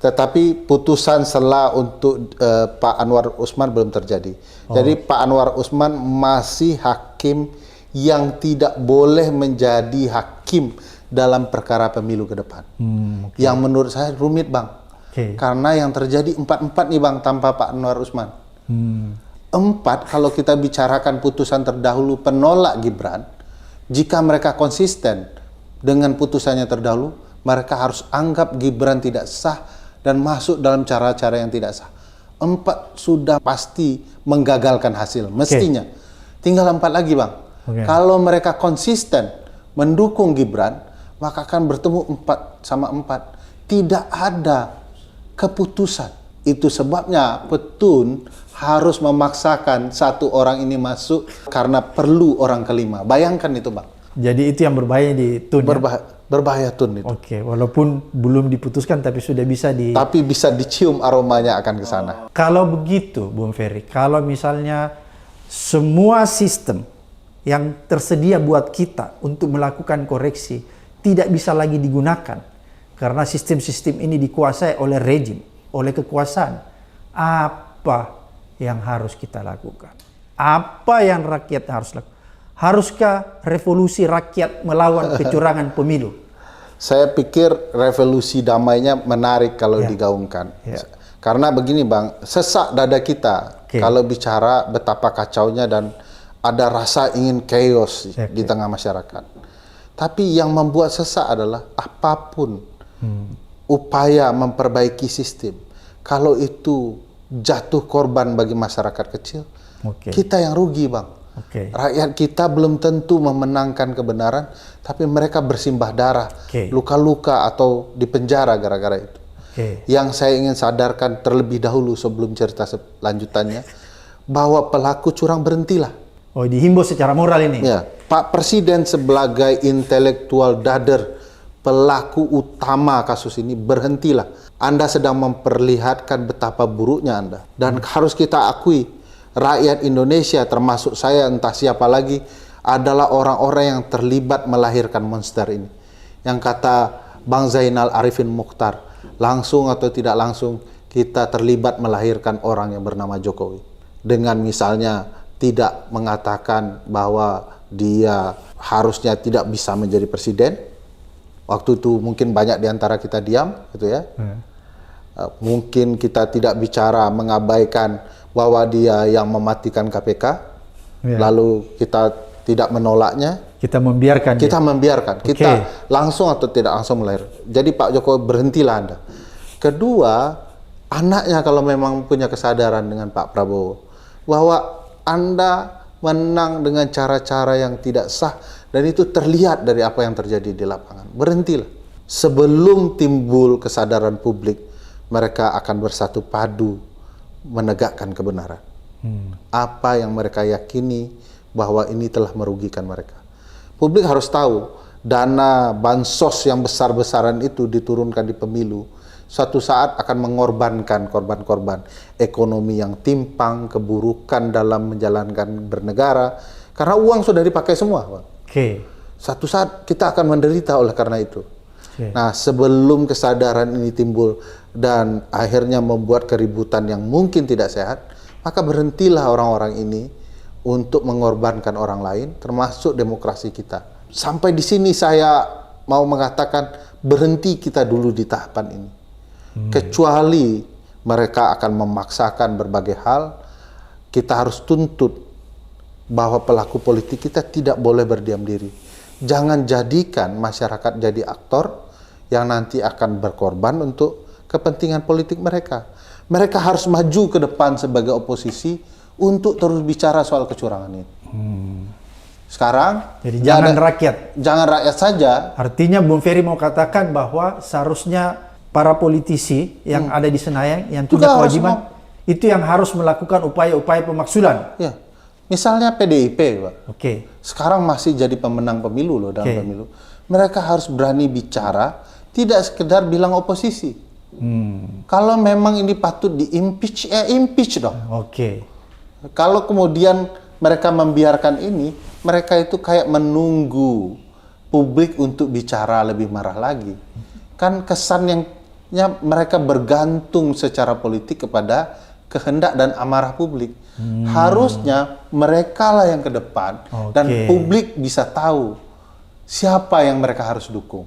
Speaker 1: Tetapi putusan sela untuk Pak Anwar Usman belum terjadi. Jadi Pak Anwar Usman masih hakim yang tidak boleh menjadi hakim dalam perkara pemilu ke depan. Yang menurut saya rumit Bang. Karena yang terjadi 4-4 nih Bang tanpa Pak Anwar Usman. 4, kalau kita bicarakan putusan terdahulu penolak Gibran, jika mereka konsisten dengan putusannya terdahulu, mereka harus anggap Gibran tidak sah dan masuk dalam cara-cara yang tidak sah. 4 sudah pasti menggagalkan hasil, mestinya. Tinggal 4 lagi Bang. Kalau mereka konsisten mendukung Gibran, maka akan bertemu 4 sama 4. Tidak ada keputusan. Itu sebabnya petun harus memaksakan satu orang ini masuk karena perlu orang kelima. Bayangkan itu Bang.
Speaker 2: Jadi itu yang berbahaya di TUN.
Speaker 1: Berbahaya TUN itu.
Speaker 2: Walaupun belum diputuskan tapi sudah bisa
Speaker 1: Tapi bisa dicium aromanya akan ke sana.
Speaker 2: Kalau begitu, Bung Ferry, kalau misalnya semua sistem yang tersedia buat kita untuk melakukan koreksi tidak bisa lagi digunakan karena sistem-sistem ini dikuasai oleh rejim, oleh kekuasaan, apa yang harus kita lakukan? Apa yang rakyat harus lakukan? Haruskah revolusi rakyat melawan kecurangan pemilu?
Speaker 1: Saya pikir revolusi damainya menarik kalau digaungkan. Karena begini Bang, sesak dada kita kalau bicara betapa kacaunya dan ada rasa ingin chaos di tengah masyarakat. Tapi yang membuat sesak adalah apapun upaya memperbaiki sistem, kalau itu jatuh korban bagi masyarakat kecil, kita yang rugi Bang. Rakyat kita belum tentu memenangkan kebenaran, tapi mereka bersimbah darah, luka-luka atau dipenjara gara-gara itu. Yang saya ingin sadarkan terlebih dahulu sebelum cerita lanjutannya, bahwa pelaku curang berhentilah.
Speaker 2: Oh, dihimbau secara moral ini?
Speaker 1: Ya, Pak Presiden sebagai intelektual dader, pelaku utama kasus ini, berhentilah. Anda sedang memperlihatkan betapa buruknya Anda. Dan harus kita akui, rakyat Indonesia termasuk saya, entah siapa lagi, adalah orang-orang yang terlibat melahirkan monster ini. Yang kata Bang Zainal Arifin Mokhtar, langsung atau tidak langsung kita terlibat melahirkan orang yang bernama Jokowi. Dengan misalnya tidak mengatakan bahwa dia harusnya tidak bisa menjadi presiden. Waktu itu mungkin banyak di antara kita diam, gitu ya. Mungkin kita tidak bicara mengabaikan bahwa dia yang mematikan KPK, lalu kita tidak menolaknya.
Speaker 2: Kita membiarkan.
Speaker 1: Kita membiarkan. Kita langsung atau tidak langsung melahir. Jadi Pak Jokowi, berhentilah Anda. Kedua, anaknya kalau memang punya kesadaran dengan Pak Prabowo bahwa Anda menang dengan cara-cara yang tidak sah, dan itu terlihat dari apa yang terjadi di lapangan. Berhentilah. Sebelum timbul kesadaran publik, mereka akan bersatu padu menegakkan kebenaran. Apa yang mereka yakini bahwa ini telah merugikan mereka. Publik harus tahu, dana bansos yang besar-besaran itu diturunkan di pemilu, suatu saat akan mengorbankan korban-korban ekonomi yang timpang, keburukan dalam menjalankan bernegara, karena uang sudah dipakai semua, Pak. Suatu saat kita akan menderita oleh karena itu. Nah, sebelum kesadaran ini timbul dan akhirnya membuat keributan yang mungkin tidak sehat, maka berhentilah orang-orang ini untuk mengorbankan orang lain, termasuk demokrasi kita. Sampai di sini saya mau mengatakan, berhenti kita dulu di tahapan ini. Kecuali mereka akan memaksakan berbagai hal, kita harus tuntut bahwa pelaku politik kita tidak boleh berdiam diri. Jangan jadikan masyarakat jadi aktor yang nanti akan berkorban untuk kepentingan politik mereka. Mereka harus maju ke depan sebagai oposisi untuk terus bicara soal kecurangan ini. Sekarang,
Speaker 2: jadi jangan rakyat.
Speaker 1: Jangan rakyat saja.
Speaker 2: Artinya Bung Ferry mau katakan bahwa seharusnya para politisi yang ada di Senayan yang punya kewajiban itu yang harus melakukan upaya-upaya pemaksulan.
Speaker 1: Ya, misalnya PDIP, Pak. Sekarang masih jadi pemenang pemilu loh dalam pemilu. Mereka harus berani bicara, tidak sekedar bilang oposisi. Kalau memang ini patut di-impeach, ya impeach dong. Kalau kemudian mereka membiarkan ini, mereka itu kayak menunggu publik untuk bicara lebih marah lagi. Kan kesan yang mereka bergantung secara politik kepada kehendak dan amarah publik. Harusnya mereka lah yang ke depan dan publik bisa tahu siapa yang mereka harus dukung.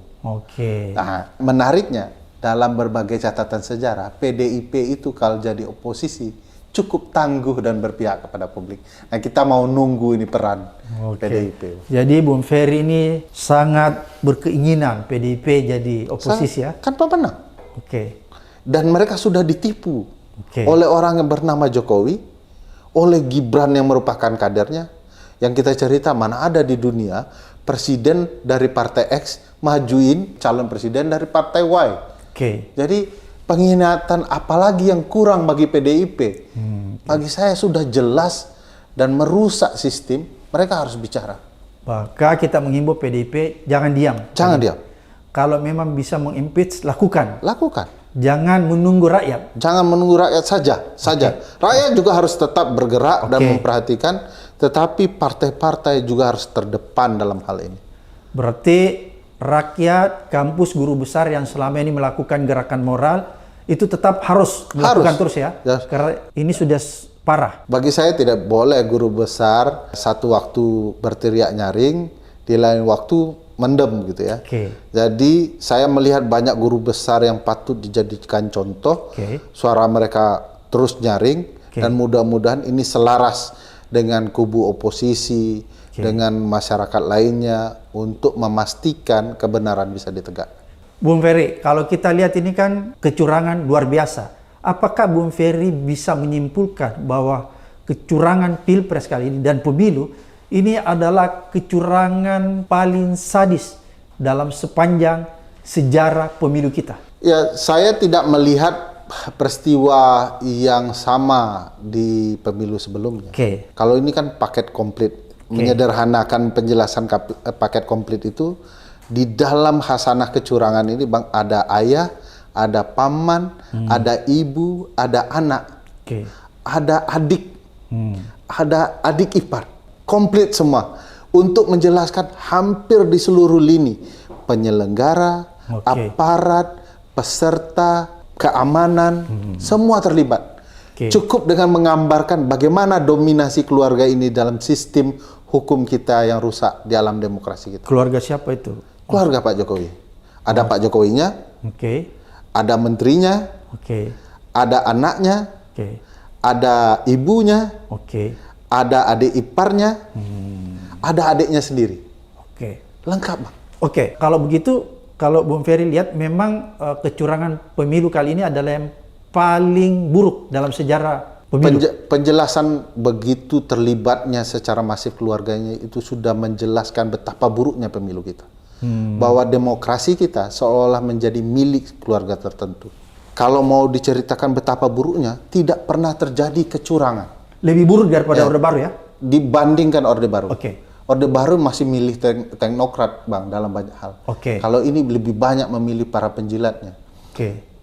Speaker 1: Nah, menariknya dalam berbagai catatan sejarah, PDIP itu kalau jadi oposisi cukup tangguh dan berpihak kepada publik. Nah, kita mau nunggu ini peran PDIP.
Speaker 2: Jadi Bung Ferry ini sangat berkeinginan PDIP jadi oposisi, ya?
Speaker 1: Kan pemenang. Dan mereka sudah ditipu oleh orang yang bernama Jokowi, oleh Gibran yang merupakan kadernya. Yang kita cerita, mana ada di dunia presiden dari partai X majuin calon presiden dari partai Y. Jadi pengkhianatan apalagi yang kurang bagi PDIP. Bagi saya sudah jelas dan merusak sistem, mereka harus bicara.
Speaker 2: Maka kita menghimbau PDIP jangan diam.
Speaker 1: Jangan diam.
Speaker 2: Kalau memang bisa mengimpeach, lakukan.
Speaker 1: Lakukan.
Speaker 2: Jangan menunggu rakyat.
Speaker 1: Jangan menunggu rakyat saja. Rakyat juga harus tetap bergerak dan memperhatikan, tetapi partai-partai juga harus terdepan dalam hal ini.
Speaker 2: Berarti rakyat, kampus, guru besar yang selama ini melakukan gerakan moral itu tetap harus melakukan terus, ya? Karena ini sudah parah.
Speaker 1: Bagi saya tidak boleh guru besar satu waktu berteriak nyaring, di lain waktu mendem gitu ya. Jadi saya melihat banyak guru besar yang patut dijadikan contoh. Suara mereka terus nyaring dan mudah-mudahan ini selaras dengan kubu oposisi, dengan masyarakat lainnya untuk memastikan kebenaran bisa ditegakkan.
Speaker 2: Bung Ferry, kalau kita lihat ini kan kecurangan luar biasa. Apakah Bung Ferry bisa menyimpulkan bahwa kecurangan pilpres kali ini dan pemilu ini adalah kecurangan paling sadis dalam sepanjang sejarah pemilu kita.
Speaker 1: Ya, saya tidak melihat peristiwa yang sama di pemilu sebelumnya. Kalau ini kan paket komplit, menyederhanakan penjelasan paket komplit itu, di dalam hasanah kecurangan ini Bang, ada ayah, ada paman, ada ibu, ada anak, ada adik, ada adik ipar, komplit semua untuk menjelaskan hampir di seluruh lini penyelenggara, aparat, peserta, keamanan, semua terlibat. Cukup dengan menggambarkan bagaimana dominasi keluarga ini dalam sistem hukum kita yang rusak di alam demokrasi kita.
Speaker 2: Keluarga siapa itu?
Speaker 1: Keluarga Pak Jokowi. Ada Pak Jokowinya, ada menterinya, ada anaknya, ada ibunya, ada adik iparnya, ada adiknya sendiri. Lengkap, Bang.
Speaker 2: Kalau begitu, kalau Bung Ferry lihat memang kecurangan pemilu kali ini adalah yang paling buruk dalam sejarah pemilu.
Speaker 1: Penjelasan begitu terlibatnya secara masif keluarganya itu sudah menjelaskan betapa buruknya pemilu kita. Bahwa demokrasi kita seolah menjadi milik keluarga tertentu. Kalau mau diceritakan betapa buruknya, tidak pernah terjadi kecurangan.
Speaker 2: Lebih buruk daripada Orde Baru ya?
Speaker 1: Dibandingkan Orde Baru. Orde Baru masih milih teknokrat, Bang, dalam banyak hal. Kalau ini lebih banyak memilih para penjilatnya.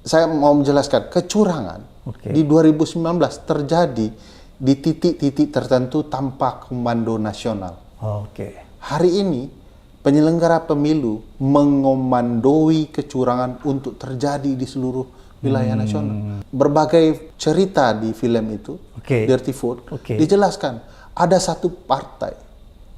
Speaker 1: Saya mau menjelaskan, kecurangan di 2019 terjadi di titik-titik tertentu tanpa komando nasional. Hari ini, penyelenggara pemilu mengomandoi kecurangan untuk terjadi di seluruh wilayah nasional. Berbagai cerita di film itu, Dirty Vote, dijelaskan ada satu partai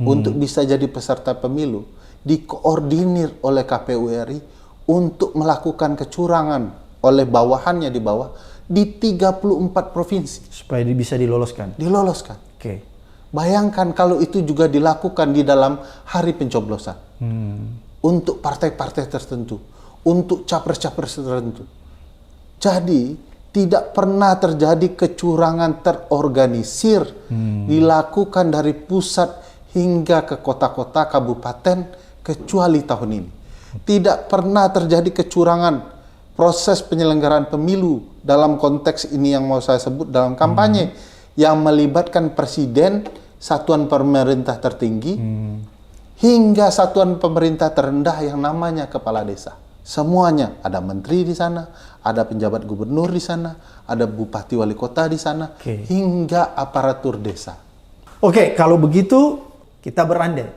Speaker 1: untuk bisa jadi peserta pemilu dikoordinir oleh KPU RI untuk melakukan kecurangan oleh bawahannya di bawah di 34 provinsi.
Speaker 2: Supaya bisa diloloskan?
Speaker 1: Diloloskan. Bayangkan kalau itu juga dilakukan di dalam hari pencoblosan. Untuk partai-partai tertentu. Untuk capres-capres tertentu. Jadi, tidak pernah terjadi kecurangan terorganisir. Dilakukan dari pusat hingga ke kota-kota, kabupaten, kecuali tahun ini. Tidak pernah terjadi kecurangan proses penyelenggaraan pemilu dalam konteks ini yang mau saya sebut dalam kampanye yang melibatkan presiden, satuan pemerintah tertinggi, hingga satuan pemerintah terendah yang namanya kepala desa. Semuanya, ada menteri di sana, ada penjabat gubernur di sana, ada bupati wali kota di sana, hingga aparatur desa.
Speaker 2: Kalau begitu kita berandai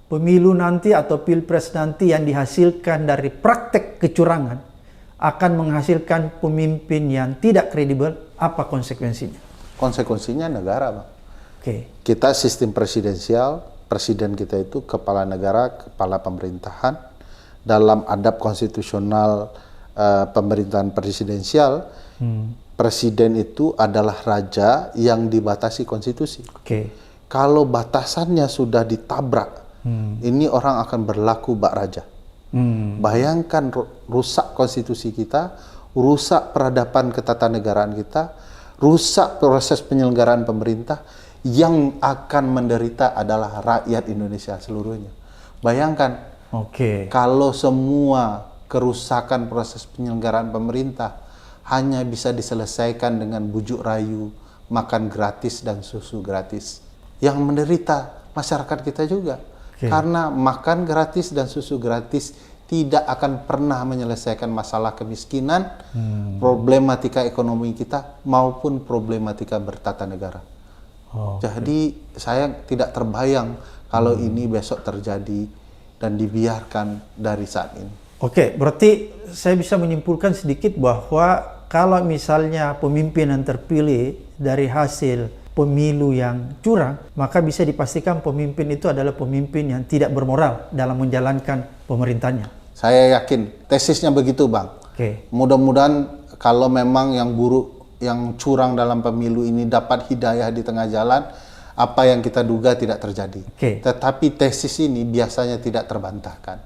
Speaker 2: pemilu nanti atau pilpres nanti yang dihasilkan dari praktek kecurangan akan menghasilkan pemimpin yang tidak kredibel. Apa konsekuensinya?
Speaker 1: Konsekuensinya negara, Bang. Kita sistem presidensial, presiden kita itu kepala negara, kepala pemerintahan. Dalam adab konstitusional pemerintahan presidensial, presiden itu adalah raja yang dibatasi konstitusi. Kalau batasannya sudah ditabrak, ini orang akan berlaku bak raja. Bayangkan rusak konstitusi kita, rusak peradaban ketatanegaraan kita, rusak proses penyelenggaraan pemerintah, yang akan menderita adalah rakyat Indonesia seluruhnya. Bayangkan, kalau semua kerusakan proses penyelenggaraan pemerintah hanya bisa diselesaikan dengan bujuk rayu, makan gratis dan susu gratis. Yang menderita masyarakat kita juga. Karena makan gratis dan susu gratis tidak akan pernah menyelesaikan masalah kemiskinan, problematika ekonomi kita, maupun problematika bertata negara. Jadi saya tidak terbayang kalau ini besok terjadi dan dibiarkan dari saat ini.
Speaker 2: Berarti saya bisa menyimpulkan sedikit bahwa kalau misalnya pemimpin yang terpilih dari hasil pemilu yang curang, maka bisa dipastikan pemimpin itu adalah pemimpin yang tidak bermoral dalam menjalankan pemerintahnya.
Speaker 1: Saya yakin, tesisnya begitu, Bang. Mudah-mudahan kalau memang yang buruk, yang curang dalam pemilu ini dapat hidayah di tengah jalan, apa yang kita duga tidak terjadi. Tetapi tesis ini biasanya tidak terbantahkan.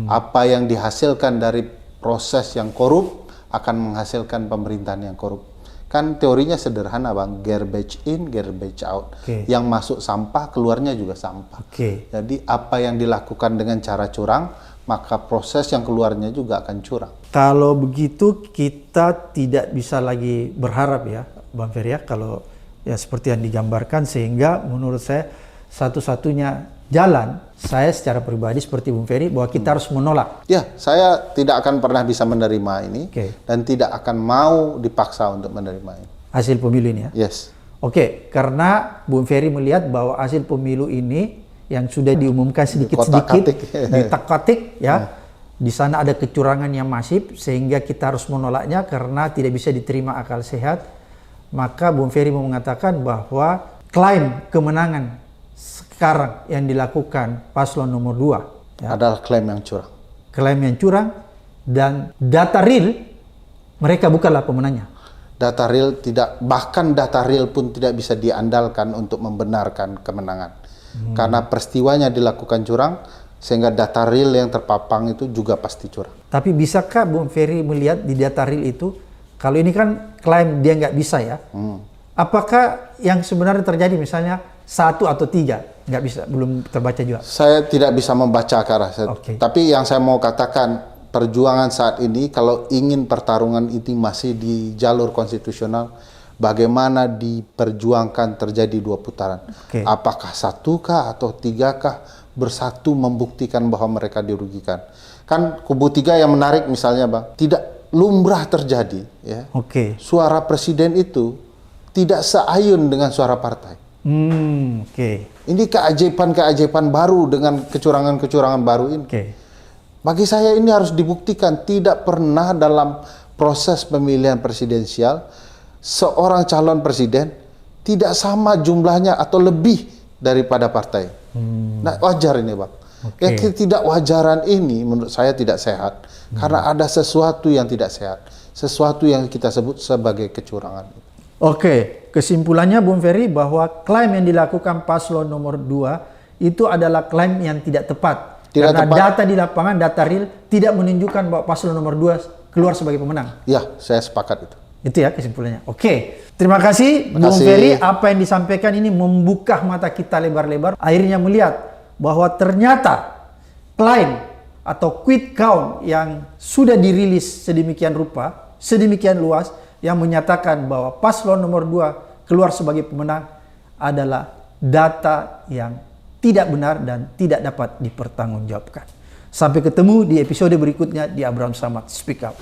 Speaker 1: Apa yang dihasilkan dari proses yang korup akan menghasilkan pemerintahan yang korup. Kan teorinya sederhana Bang, garbage in, garbage out. Yang masuk sampah, keluarnya juga sampah. Jadi apa yang dilakukan dengan cara curang, maka proses yang keluarnya juga akan curang.
Speaker 2: Kalau begitu kita tidak bisa lagi berharap ya Bang Ferry ya, kalau ya seperti yang digambarkan, sehingga menurut saya satu-satunya jalan, saya secara pribadi seperti Bung Ferry, bahwa kita harus menolak.
Speaker 1: Ya, saya tidak akan pernah bisa menerima ini dan tidak akan mau dipaksa untuk menerima ini.
Speaker 2: Hasil pemilu ini ya?
Speaker 1: Yes.
Speaker 2: Karena Bung Ferry melihat bahwa hasil pemilu ini yang sudah diumumkan sedikit-sedikit, ditak-katik ya, di sana ada kecurangan yang masif, sehingga kita harus menolaknya karena tidak bisa diterima akal sehat. Maka Bung Ferry mau mengatakan bahwa klaim kemenangan sekarang yang dilakukan paslon nomor 2 ya,
Speaker 1: adalah klaim yang curang.
Speaker 2: Klaim yang curang, dan data real mereka bukanlah pemenangnya.
Speaker 1: Data real tidak, bahkan data real pun tidak bisa diandalkan untuk membenarkan kemenangan. Karena peristiwanya dilakukan curang, sehingga data real yang terpapang itu juga pasti curang.
Speaker 2: Tapi bisakah Bung Ferry melihat di data real itu, kalau ini kan klaim dia nggak bisa ya, apakah yang sebenarnya terjadi misalnya 1 atau 3? Nggak bisa, belum terbaca juga.
Speaker 1: Saya tidak bisa membaca ke arah saya. Tapi yang saya mau katakan, perjuangan saat ini kalau ingin pertarungan ini masih di jalur konstitusional, bagaimana diperjuangkan terjadi 2 putaran. Apakah 1 kah atau 3 kah, bersatu membuktikan bahwa mereka dirugikan. Kan kubu 3 yang menarik misalnya Bang, tidak lumrah terjadi ya. Suara presiden itu tidak seayun dengan suara partai. Ini keajaiban-keajaiban baru dengan kecurangan-kecurangan baru ini. Bagi saya ini harus dibuktikan. Tidak pernah dalam proses pemilihan presidensial seorang calon presiden tidak sama jumlahnya atau lebih daripada partai. Nah, wajar ini Bang. Yang ketidakwajaran ini menurut saya tidak sehat. Karena ada sesuatu yang tidak sehat. Sesuatu yang kita sebut sebagai kecurangan. Kesimpulannya Bung Ferry bahwa klaim yang dilakukan paslon nomor 2 itu adalah klaim yang tidak tepat. Karena data di lapangan, data real tidak menunjukkan bahwa paslon nomor 2 keluar sebagai pemenang. Ya, saya sepakat itu.
Speaker 2: Itu ya kesimpulannya. Terima kasih Bung Ferry. Apa yang disampaikan ini membuka mata kita lebar-lebar. Akhirnya melihat bahwa ternyata klaim atau quick count yang sudah dirilis sedemikian rupa, sedemikian luas, yang menyatakan bahwa paslon nomor 2 keluar sebagai pemenang adalah data yang tidak benar dan tidak dapat dipertanggungjawabkan. Sampai ketemu di episode berikutnya di Abraham Samad Speak Up.